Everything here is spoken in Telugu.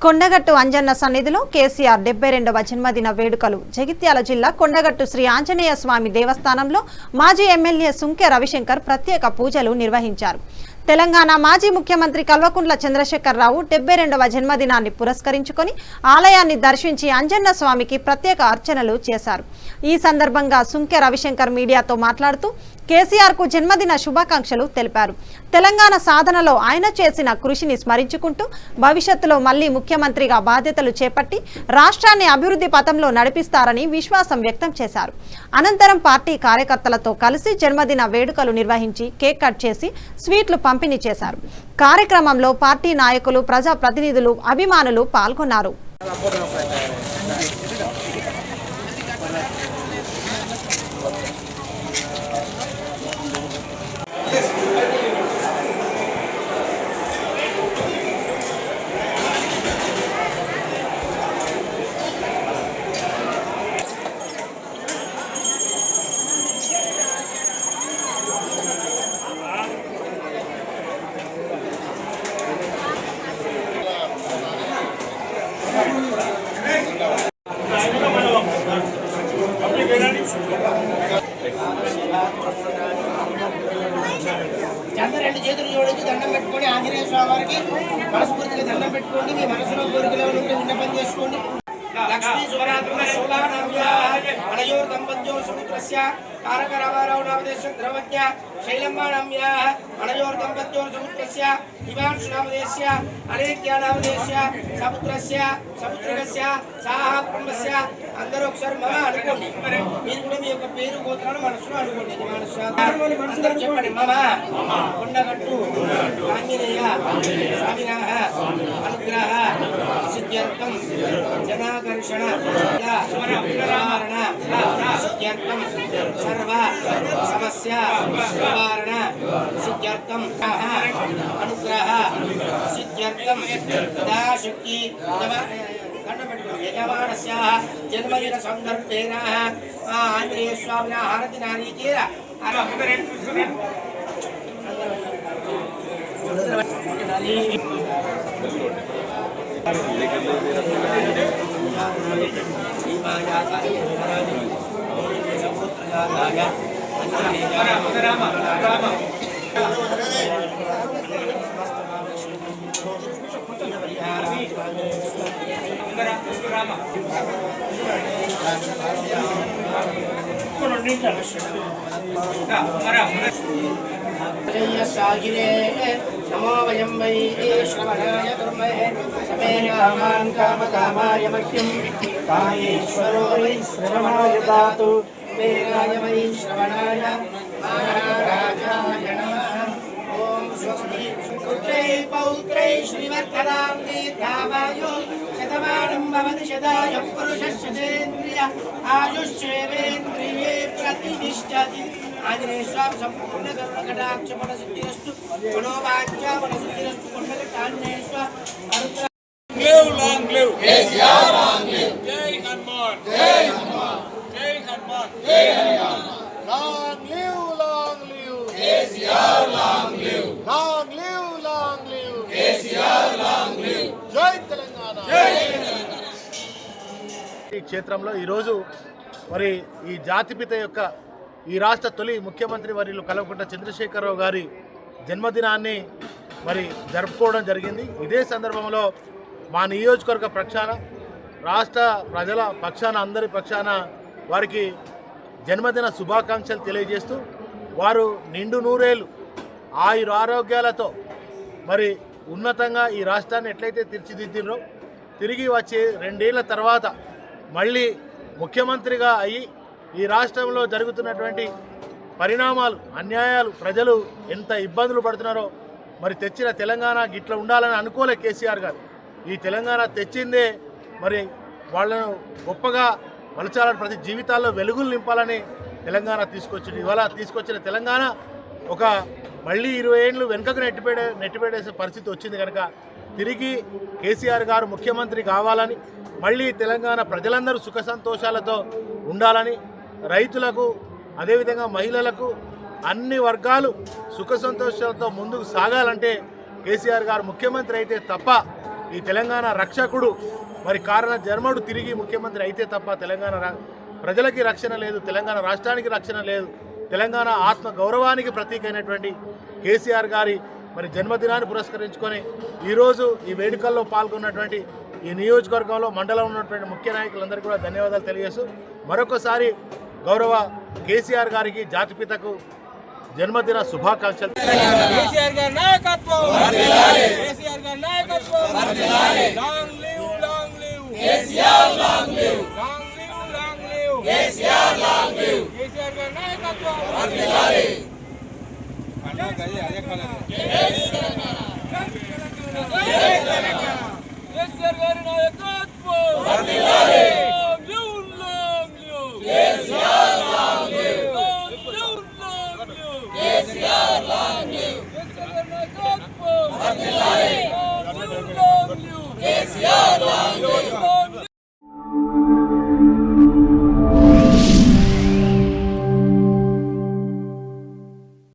కొండగట్టు అంజన్న సన్నిధిలో కేసీఆర్ 72వ జన్మదిన వేడుకలు. జగిత్యాల జిల్లా కొండగట్టు శ్రీ ఆంజనేయ స్వామి దేవస్థానంలో మాజీ ఎమ్మెల్యే సుంకె రవిశంకర్ ప్రత్యేక పూజలు నిర్వహించారు. తెలంగాణ మాజీ ముఖ్యమంత్రి కల్వకుంట్ల చంద్రశేఖరరావు 72వ జన్మదినాన్ని పురస్కరించుకొని ఆలయాన్ని దర్శించి అంజన్న స్వామికి ప్రత్యేక అర్చనలు చేశారు. ఈ సందర్భంగా సుంకె రవిశంకర్ మీడియాతో మాట్లాడుతూ కేసీఆర్ కు జన్మదిన శుభాకాంక్షలు తెలిపారు. తెలంగాణ సాధనలో ఆయన చేసిన కృషిని స్మరించుకుంటూ భవిష్యత్తులో మళ్లీ ముఖ్యమంత్రిగా బాధ్యతలు చేపట్టి రాష్ట్రాన్ని అభివృద్ధి పథంలో నడిపిస్తారని విశ్వాసం వ్యక్తం చేశారు. అనంతరం పార్టీ కార్యకర్తలతో కలిసి జన్మదిన వేడుకలు నిర్వహించి కేక్ కట్ చేసి స్వీట్లు పంపిణీ చేశారు. కార్యక్రమంలో పార్టీ నాయకులు, ప్రజా ప్రతినిధులు, అభిమానులు పాల్గొన్నారు. రెండు చేతులు జోడించి దండం పెట్టుకొని ఆంజనేయ స్వామి వారికి మనస్ఫూర్తిగా దండం పెట్టుకోండి. మీ మనసులో కోరికలు ఉంటే విన్నపం చేసుకోండి. లక్ష్మీ శివరాత్రి శోలానామ్యోర్ దంపత్యో సముద్రస్య తారక రామారావు నామదేశం ద్రవజ్ఞ శైలంబానామ్య అనయోర్ దంపత్యో సముద్రస్య హిమాంశు నామదేశస్య అనేక్య నామదేశస్య సముద్రస్య సముద్రకస్య సాహ బ్రహ్మస్య. అందరూ ఒకసారి మమ అనుకోండి. మీరు కూడా మీ యొక్క పేరు గోత్రాలు మనసులో అనుకోండి. అందరూ చెప్పండి. మమ కొండగట్టు ఆంజనేయ స్వామినః అనుగ్రహ సిద్ధ్యర్థం జనాకర్షణ నివారణ సిద్ధ్యర్థం సర్వ సమస్య నివారణ సిద్ధ్యర్థం అనుగ్రహ సిద్ధ్యర్థం యథాశక్తి యజమానస్య జన్మదిన సందర్భేన ఆంజనేయ స్వామిన హారతి నారీకేర నమో వయం వై శ్రవణాయ ధర్మహే సమేన కామాన్ కామకామాయ మహ్యం కాయేశ్వరో వై శ్రవణాయ దాతు వేరాయ వై శ్రవణాయ మహారాజాయ నమః. ఓం స్వస్తి పుత్రై పౌత్రై శ్రీవర్ధనాం దీర్ఘామాయు శతమానం భవతి శతాయ పురుషస్యేంద్రియ ఆయుష్యేంద్రియే ప్రతిష్ఠతి. ఆంజనేయ స్వామి సంపూర్ణ కరుణ కటాక్ష మన సిద్ధిరస్తు మనోవాంఛ మన సిద్ధిరస్తు. కొండగట్టు ఆంజనేయ స్వామి long live KCR, long live Jai Hanuman, Jai Hanuman, Jai Hanuman, Jai Hanuman. Long live KCR, long live KCR, long live Jai Telangana, Jai Telangana. ఈ క్షేత్రంలో ఈరోజు మరి ఈ జాతిపిత యొక్క ఈ రాష్ట్ర తొలి ముఖ్యమంత్రి వర్యులు కల్వకుంట్ల చంద్రశేఖరరావు గారి జన్మదినాన్ని మరి జరుపుకోవడం జరిగింది. ఇదే సందర్భంలో మా నియోజకవర్గ పక్షాన, రాష్ట్ర ప్రజల పక్షాన, అందరి పక్షాన వారికి జన్మదిన శుభాకాంక్షలు తెలియజేస్తూ వారు నిండు నూరేళ్ళు ఆయుర ఆరోగ్యాలతో మరి ఉన్నతంగా ఈ రాష్ట్రాన్ని ఎట్లయితే తీర్చిదిద్దినో తిరిగి వచ్చి 2 ఏళ్ల తర్వాత మళ్ళీ ముఖ్యమంత్రిగా అయ్యి ఈ రాష్ట్రంలో జరుగుతున్నటువంటి పరిణామాలు, అన్యాయాలు, ప్రజలు ఎంత ఇబ్బందులు పడుతున్నారో మరి తెచ్చిన తెలంగాణ గిట్ల ఉండాలని అనుకోలే కేసీఆర్ గారు. ఈ తెలంగాణ తెచ్చిందే మరి వాళ్ళను గొప్పగా మలచాలని, ప్రతి జీవితాల్లో వెలుగులు నింపాలని తెలంగాణ తీసుకొచ్చింది. ఇవాళ తీసుకొచ్చిన తెలంగాణ ఒక మళ్ళీ 20 ఏళ్ళు వెనుకకు నెట్టిపడేసే పరిస్థితి వచ్చింది కనుక తిరిగి కేసీఆర్ గారు ముఖ్యమంత్రి కావాలని, మళ్ళీ తెలంగాణ ప్రజలందరూ సుఖ సంతోషాలతో ఉండాలని, రైతులకు అదేవిధంగా మహిళలకు అన్ని వర్గాలు సుఖ సంతోషాలతో ముందుకు సాగాలంటే కేసీఆర్ గారు ముఖ్యమంత్రి అయితే తప్ప, ఈ తెలంగాణ రక్షకుడు మరి కారణ జన్మడు తిరిగి ముఖ్యమంత్రి అయితే తప్ప తెలంగాణ ప్రజలకి రక్షణ లేదు, తెలంగాణ రాష్ట్రానికి రక్షణ లేదు. తెలంగాణ ఆత్మ గౌరవానికి ప్రతీక అయినటువంటి కేసీఆర్ గారి మరి జన్మదినాన్ని పురస్కరించుకొని ఈరోజు ఈ వేడుకల్లో పాల్గొన్నటువంటి ఈ నియోజకవర్గంలో మండలం ఉన్నటువంటి ముఖ్య నాయకులందరికీ కూడా ధన్యవాదాలు తెలియజేస్తూ మరొకసారి గౌరవ కేసీఆర్ గారికి జాతిపితకు జన్మదిన శుభాకాంక్షలు. కేసీఆర్ గారి నాయకత్వం, కేసీఆర్ గారి నాయకత్వం, long live, long live KCR, long live, long live, long live KCR, long live KCR గారి నాయకత్వం వర్ధిల్లాలి. కేసీఆర్ గారి నాయకత్వం వర్ధిల్లాలి. Long live, long live KCR, long live, long live KCR, long live KCR నాయకత్వం వర్ధిల్లాలి. Long live, long live KCR.